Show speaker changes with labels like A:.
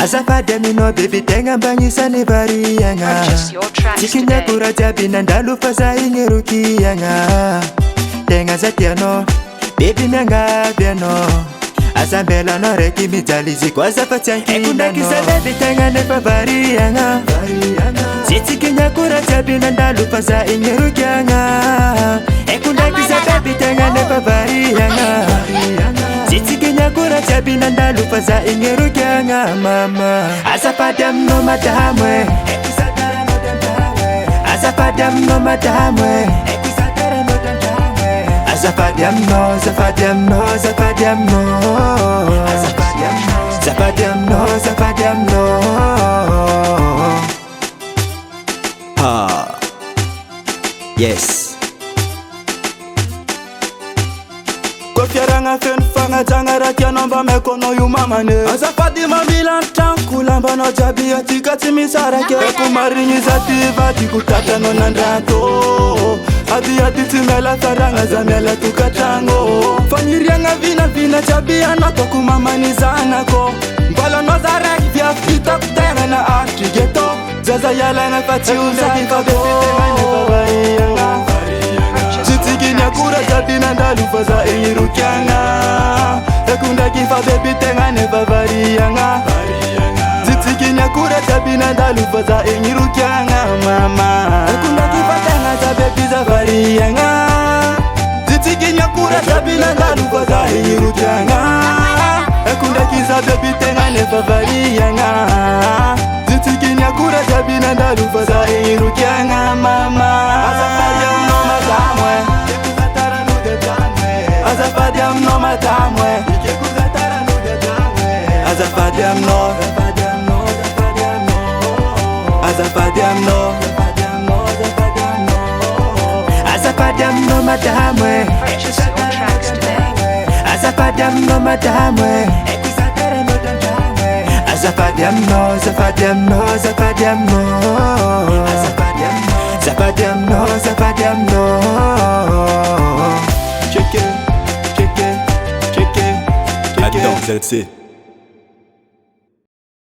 A: Azafady aminao baby tegna mbagnisany variagna. Tikinya kura jiaby nandalo fa za igny rokiagna. Tegna za tianao baby miangavy anao. Azambelanao raiky mijaly izy koa za fa tsy ankinanao. Za baby tegna nefa variagna. Tikinya kura jiaby nandalo fa za igny rokiagna. Za baby tegna nefa variagna. Tikinya kura jiaby nandalo fa za igny rokiagna mama. Azafady aminao madamo e. Azafady aminao madamo e. Azafady aminao, azafady aminao, azafady aminao. Azafady aminao, azafady aminao. Yes.
B: Kwa fiaragna feno fagnajagna raha tianao mba mekonao io mamane. Azafady mamila tragno lambanao jiaby atika tsy misarake. Eko marigny za ty vadiko tratranao nandranto. Ady tsy miala faragna za miala tokatragno. Faniriagna vinavina jiaby anatako mamany zanako. Mbalanao za raiky viavitako tegna na aritry geto. Zaza ialagna fa tsy ozaki fa baby tegna nefa variagna. Tikinya kura jiaby nandalo fa za igny rokiagna. Eko ndraiky fa baby tegna nefa variagna. Tikinya kura jiaby nandalo fa za igny rokiagna mama. Eko ndraiky fa tegna za baby za variagna. Tikinya kura jiaby nandalo fa za igny rokiagna. Eko ndraiky za baby tegna nefa variagna. Tikinya kura jiaby nandalo fa za igny rokiagna mama. Azafady aminao madamo e. Azafady aminao madamo e. Azafady aminao. Azafady aminao.
A: Azafady aminao madamo e. Azafady aminao madamo e. Azafady aminao, azafady aminao, azafady aminao. Azafady aminao, azafady aminao.
B: Check it.
C: Adam ZC.